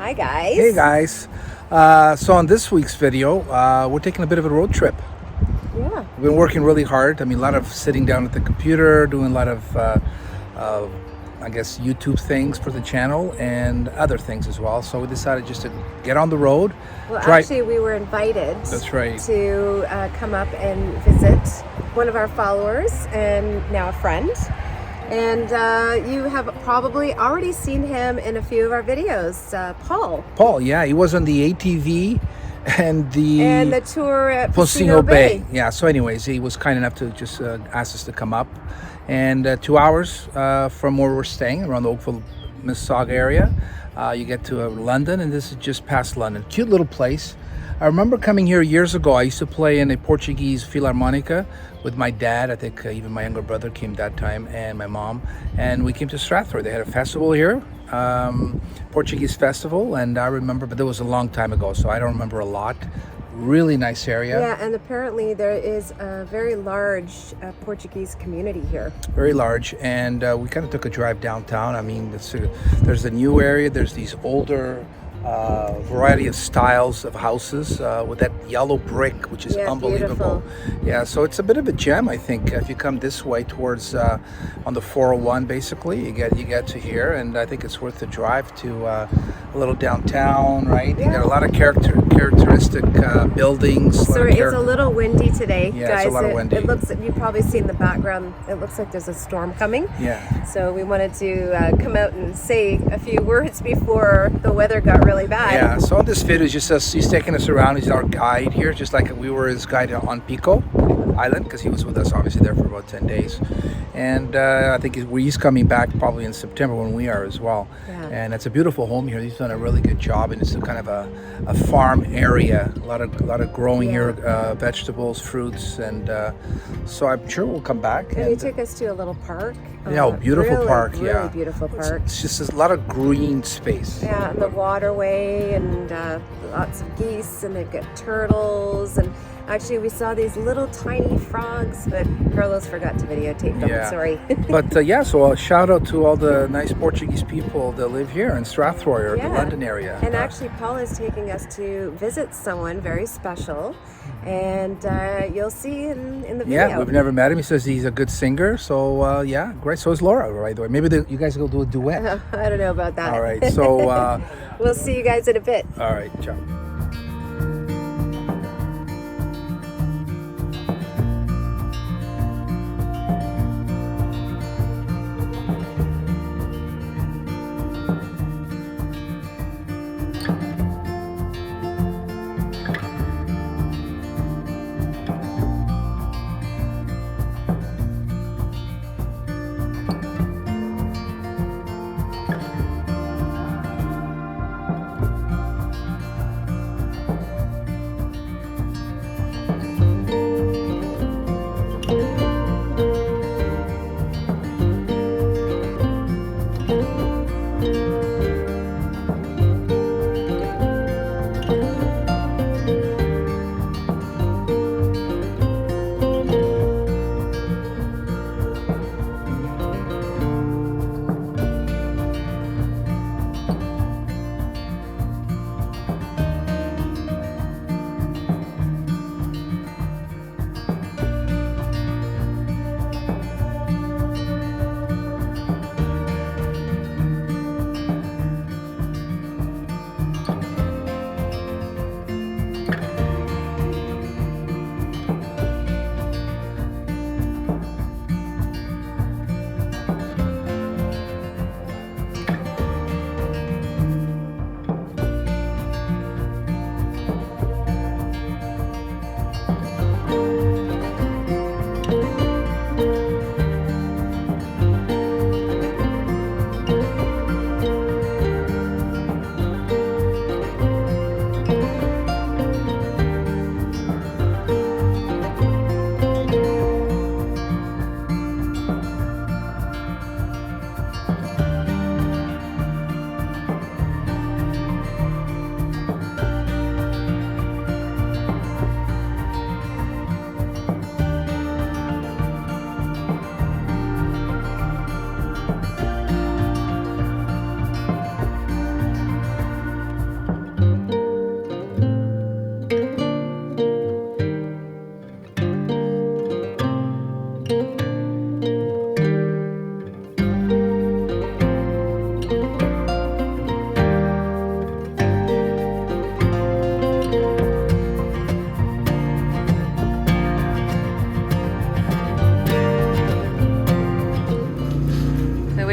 Hi guys. Hey guys. So on this week's video, we're taking a bit of a road trip. Yeah. We've been working really hard. I mean, a lot of sitting down at the computer, doing a lot of, I guess, YouTube things for the channel and other things as well. So we decided just to get on the road. Well, actually, we were invited. That's right. To come up and visit one of our followers and now a friend. And you have probably already seen him in a few of our videos, Paul. Paul, yeah, he was on the ATV and the tour at Pocino Bay. Yeah, so anyways, he was kind enough to just ask us to come up. And 2 hours from where we're staying, around the Oakville, Mississauga area, you get to London, and this is just past London. Cute little place. I remember coming here years ago. I used to play in a Portuguese Philharmonica with my dad. I think even my younger brother came that time, and my mom. And we came to Strathroy. They had a festival here, Portuguese festival, and I remember, but that was a long time ago, so I don't remember a lot. Really nice area. Yeah, and apparently there is a very large Portuguese community here. Very large, and we kind of took a drive downtown. I mean, there's a new area. There's these older variety of styles of houses with that yellow brick, which is unbelievable. Beautiful. Yeah, so it's a bit of a gem, I think. If you come this way towards on the 401, basically, you get to here, and I think it's worth the drive to a little downtown, right? Yeah. You got a lot of characteristic buildings. So it's a little windy today, yeah, guys. It's a lot of windy. It looks, you've probably seen the background. It looks like there's a storm coming. Yeah. So we wanted to come out and say a few words before the weather got really bad. Yeah, so on this video, just us, he's taking us around. He's our guide here, just like we were his guide on Pico Island, because he was with us obviously there for about 10 days. And I think he's coming back probably in September when we are as well. Yeah. And it's a beautiful home here. He's done a really good job, and it's a kind of a farm area. A lot of growing here, vegetables, fruits, and so I'm sure we'll come back. And he took us to a little park. Yeah, beautiful park. Really beautiful park. It's just a lot of green space. Yeah, and the waterway, and lots of geese, and they've got turtles, and actually we saw these little tiny frogs, but Carlos forgot to videotape them. Yeah. Sorry. But yeah, so a shout out to all the nice Portuguese people that live here in Strathroy or the London area. And actually, Paul is taking us to visit someone very special, and you'll see in the video. Yeah, we've never met him. He says he's a good singer. So yeah, great. So is Laura, by the way. Maybe you guys will do a duet. I don't know about that. All right. So we'll see you guys in a bit. all right. Ciao.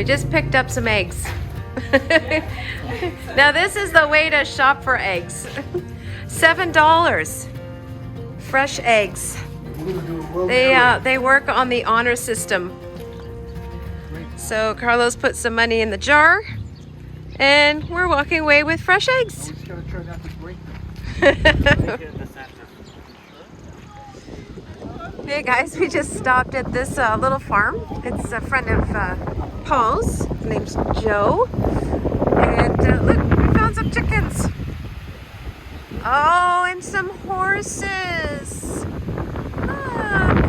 we just picked up some eggs. Now this is the way to shop for eggs. $7. Fresh eggs. They work on the honor system. So Carlos put some money in the jar, and we're walking away with fresh eggs. Hey guys, we just stopped at this little farm. It's a friend of Paul's. His name's Joe. And look, we found some chickens. Oh, and some horses. Look.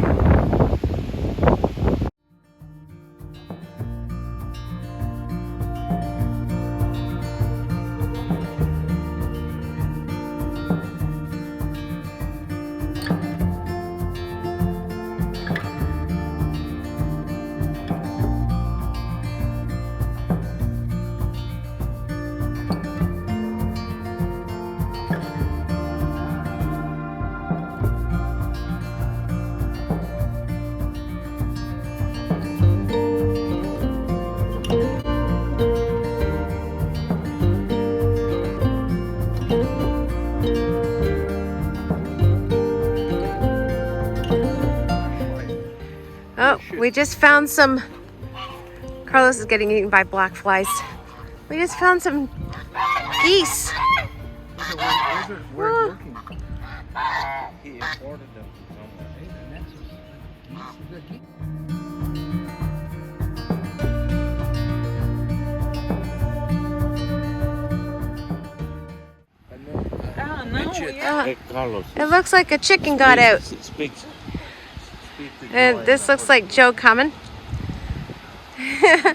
Oh, we just found some. Carlos is getting eaten by black flies. We just found some geese. We're Oh. working. He imported them Carlos. It looks like a chicken got out. Speak And this looks like Joe coming.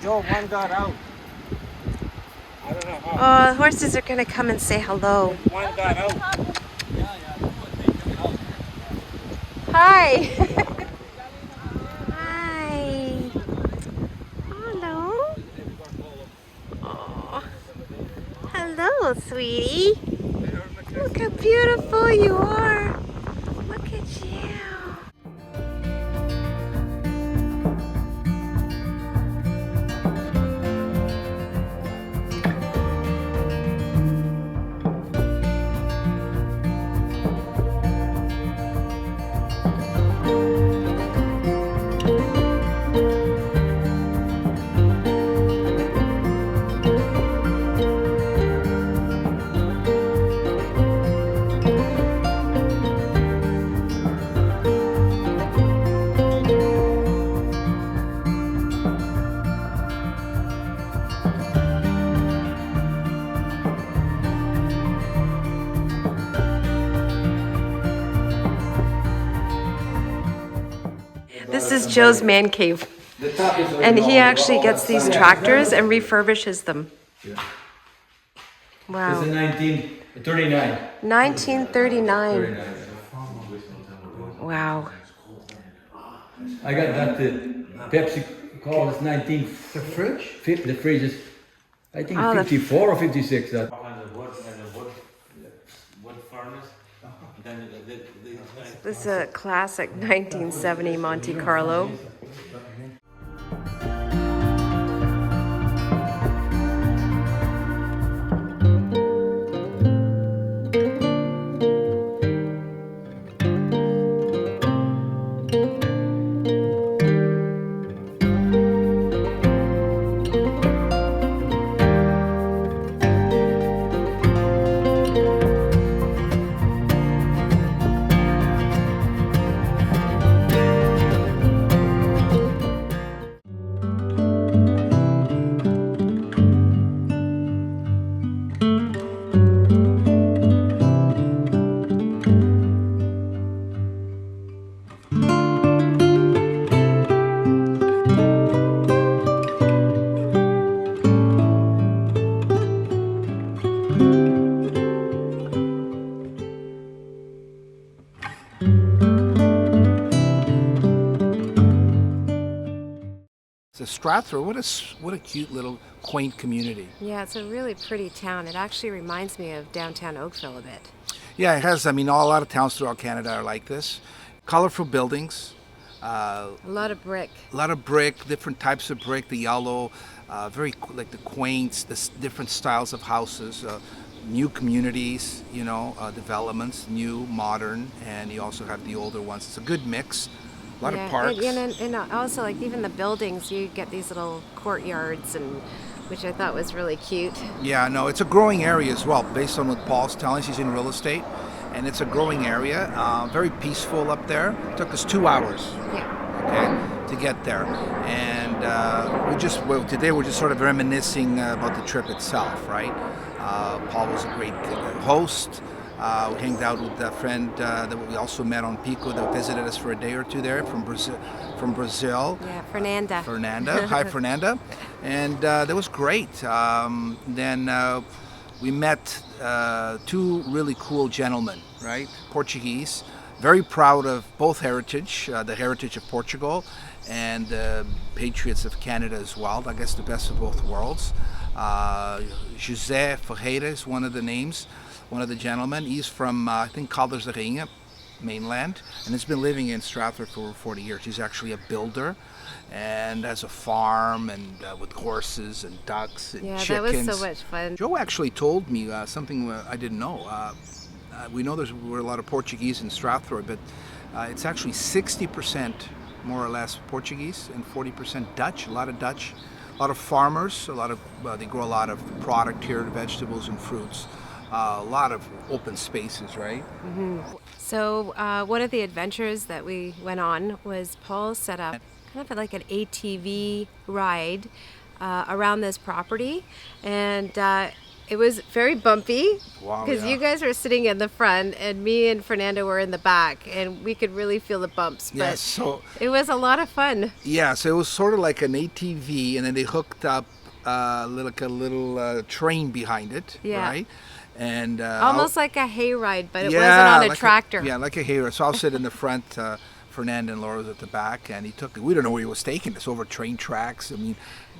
Joe, one got out. I don't know how. Oh, the horses are gonna come and say hello. One got out. Hi. Hi. Hello. Oh. Hello, sweetie. Look how beautiful you are. Look at you. This is Joe's man cave. And he actually gets these tractors and refurbishes them. Wow. It's in 1939. 1939. Wow. I got that Pepsi call is 19. The fridge? The fridge is, I think, Oh, the 54 or 56. That. Wood furnace. Then This is a classic 1970 Monte Carlo. So Strathroy, what a cute little quaint community. Yeah, it's a really pretty town. It actually reminds me of downtown Oakville a bit. Yeah, it has. I mean, a lot of towns throughout Canada are like this. Colorful buildings, A lot of brick. A lot of brick, different types of brick, the yellow, like the quaint, different styles of houses, new communities, developments, new, modern, and you also have the older ones. It's a good mix. A lot of parks. And also, like, even the buildings, you get these little courtyards, which I thought was really cute. Yeah, no, it's a growing area as well, based on what Paul's telling us. He's in real estate, and it's a growing area. Very peaceful up there. It took us 2 hours. Yeah. To get there, and today we're just sort of reminiscing about the trip itself, right? Paul was a great host. We hanged out with a friend that we also met on Pico that visited us for a day or two there from Brazil. Yeah, Fernanda. Hi, Fernanda. And that was great. Then we met two really cool gentlemen, right? Portuguese. Very proud of both heritage, the heritage of Portugal and the patriots of Canada as well. I guess the best of both worlds. José Ferreira is one of the names, one of the gentlemen. He's from, I think, Caldas da Rainha, mainland, and has been living in Stratford for over 40 years. He's actually a builder and has a farm and with horses and ducks and chickens. Yeah, that was so much fun. Joe actually told me something I didn't know. We know we're a lot of Portuguese in Strathroy, but it's actually 60% more or less Portuguese and 40% Dutch. A lot of Dutch, a lot of farmers. They grow a lot of product here, vegetables and fruits. A lot of open spaces, right? Mm-hmm. So one of the adventures that we went on was Paul set up kind of like an ATV ride around this property, and it was very bumpy because you guys were sitting in the front and me and Fernando were in the back, and we could really feel the bumps. But so it was a lot of fun. Yeah, so it was sort of like an ATV, and then they hooked up a little train behind it, right? And almost like a hayride, but it wasn't on a tractor. Like a hayride. So I'll sit in the front. Fernando and Laura was at the back, and we don't know where he was taking us, over train tracks. I mean,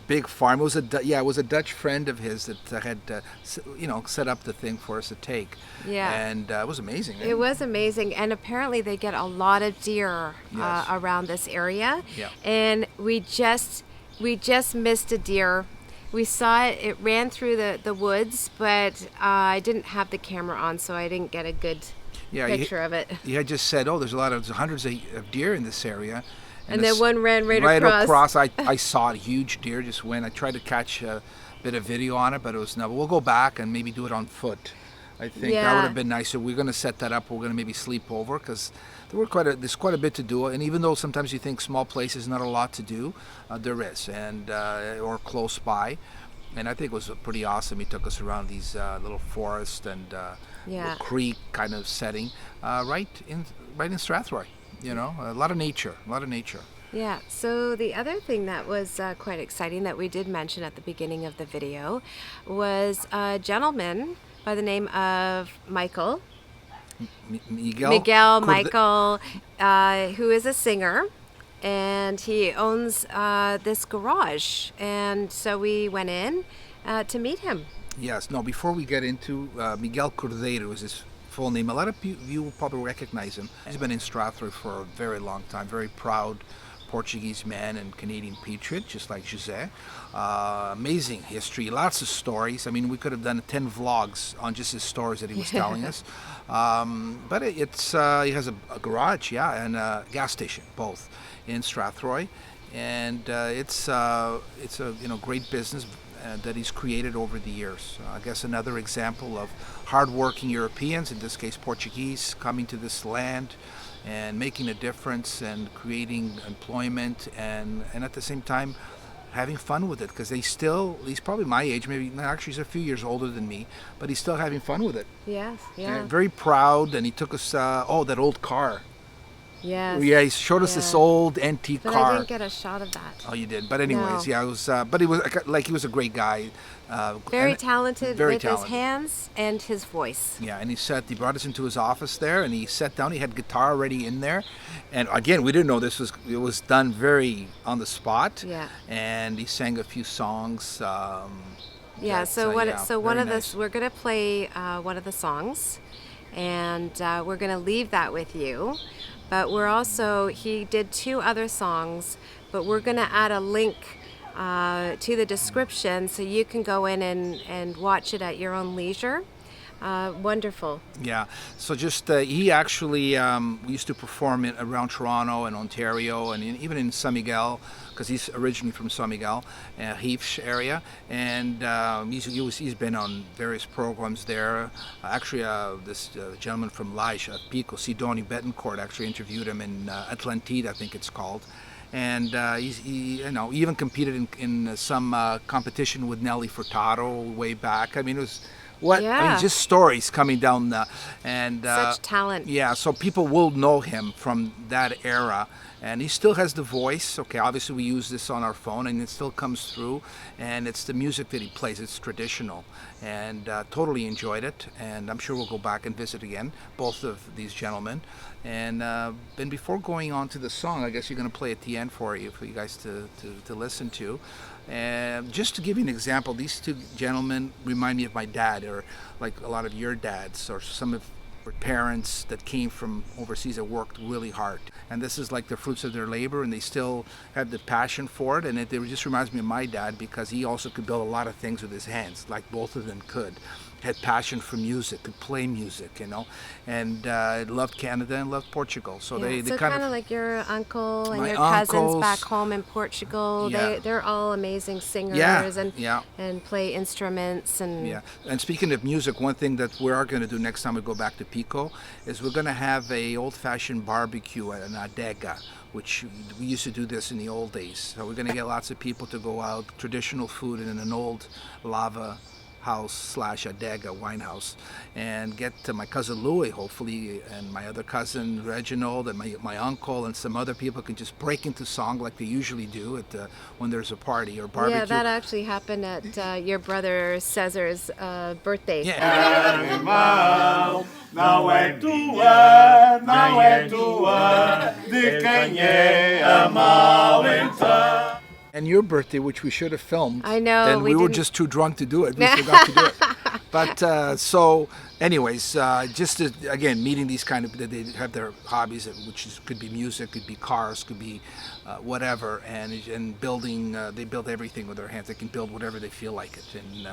big farm. It was a Dutch friend of his that had set up the thing for us to take. Yeah, and it was amazing. It was amazing, and apparently they get a lot of deer around this area. Yeah, and we just missed a deer. We saw it. It ran through the woods, but I didn't have the camera on, so I didn't get a good picture of it. He had just said, there's hundreds of deer in this area. And then one ran right across. I saw a huge deer just went. I tried to catch a bit of video on it, but it was never. We'll go back and maybe do it on foot. I think that would have been nicer. We're going to set that up. We're going to maybe sleep over because there's quite a bit to do. And even though sometimes you think small places not a lot to do, there is, and or close by. And I think it was pretty awesome. He took us around these little forest and little creek kind of setting, right in Strathroy. A lot of nature. Yeah, so the other thing that was quite exciting that we did mention at the beginning of the video was a gentleman by the name of Michael. Miguel Michael, who is a singer, and he owns this garage. And so we went in to meet him. Yes, before we get into Miguel Cordeiro is his full name. A lot of you will probably recognize him. He's been in Strathroy for a very long time. Very proud Portuguese man and Canadian patriot, just like José. Amazing history, lots of stories. I mean, we could have done 10 vlogs on just his stories that he was telling us. But he has a garage, and a gas station, both in Strathroy, and it's a great business that he's created over the years. I guess another example of hardworking Europeans, in this case Portuguese, coming to this land and making a difference and creating employment and at the same time having fun with it, because he's probably my age, maybe actually he's a few years older than me, but he's still having fun with it. Yes, yeah. And very proud, and he took us, that old car. Yes. Yeah, he showed us this old antique car. But I didn't get a shot of that. Oh, you did. But anyways, it was. But he was a great guy. Very talented with his hands and his voice. Yeah, and he brought us into his office there, and he sat down. He had guitar already in there, and again, we didn't know it was done very on the spot. Yeah. And he sang a few songs. We're gonna play one of the songs. and we're going to leave that with you. But he did 2 other songs, but we're going to add a link to the description so you can go in and watch it at your own leisure. Wonderful. Yeah. So just he actually we used to perform around Toronto and Ontario and even in San Miguel, because he's originally from San Miguel, Heath area, and he's been on various programs there. Actually, this gentleman from Lige, Pico, Sidoni Betancourt, actually interviewed him in Atlantide, I think it's called. And he even competed in some competition with Nelly Furtado way back. I mean, it was. I mean, just stories coming down such talent. Yeah, so people will know him from that era, and he still has the voice. Okay, obviously we use this on our phone, and it still comes through, and it's the music that he plays. It's traditional, and totally enjoyed it, and I'm sure we'll go back and visit again, both of these gentlemen. And then before going on to the song, I guess you're going to play at the end for you guys to listen to. And just to give you an example, these 2 gentlemen remind me of my dad, or like a lot of your dads, or some of your parents that came from overseas that worked really hard. And this is like the fruits of their labor, and they still have the passion for it. And it just reminds me of my dad, because he also could build a lot of things with his hands, like both of them could. Had passion for music, could play music, and loved Canada and loved Portugal. So they kind of like your uncle and my your cousins uncles, back home in Portugal. Yeah. They're all amazing singers and play instruments. And speaking of music, one thing that we are going to do next time we go back to Pico is we're going to have a old-fashioned barbecue at an adega, which we used to do this in the old days. So we're going to get lots of people to go out, traditional food in an old lava house / adega wine house, and get to my cousin Louis, hopefully, and my other cousin Reginald, and my uncle, and some other people can just break into song like they usually do at when there's a party or barbecue. Yeah, that actually happened at your brother Cesar's birthday. Não é tua, não é tua, de quem é a malenta. And your birthday, which we should have filmed. I know. And we were just too drunk to do it. We forgot to do it. But so, anyways, just again, meeting these kind of, they have their hobbies, could be music, could be cars, could be whatever, and building. They build everything with their hands. They can build whatever they feel like it, and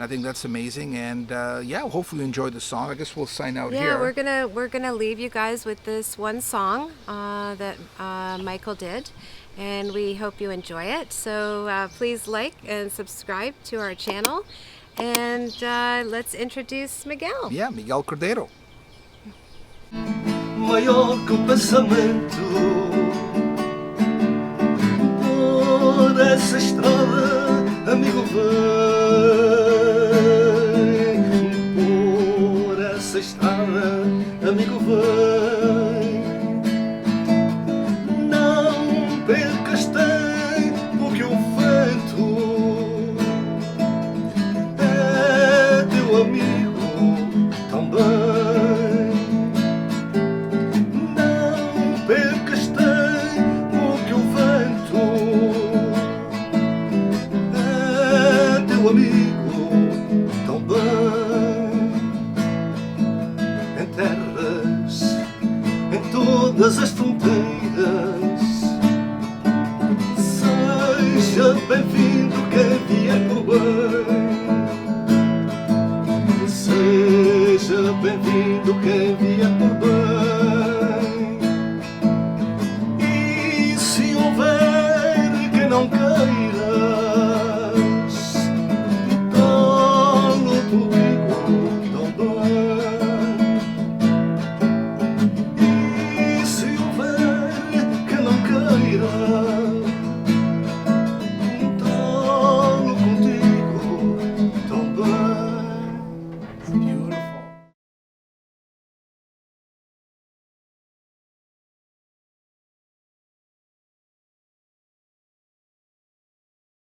I think that's amazing. And hopefully you enjoyed the song. I guess we'll sign out here. Yeah, we're gonna leave you guys with this one song that Michael did. And we hope you enjoy it. So please like and subscribe to our channel. And let's introduce Miguel. Yeah, Miguel Cordeiro. Maior que o pensamento, por essa estrada, amigo, vem. Por essa estrada, amigo, vem. Percas tempo que o vento é teu amigo também. Não percas tempo que o vento é teu amigo também. Em terras, em todas as fronteiras, seja bem-vindo quem vier por bem. Seja bem-vindo quem vier por bem.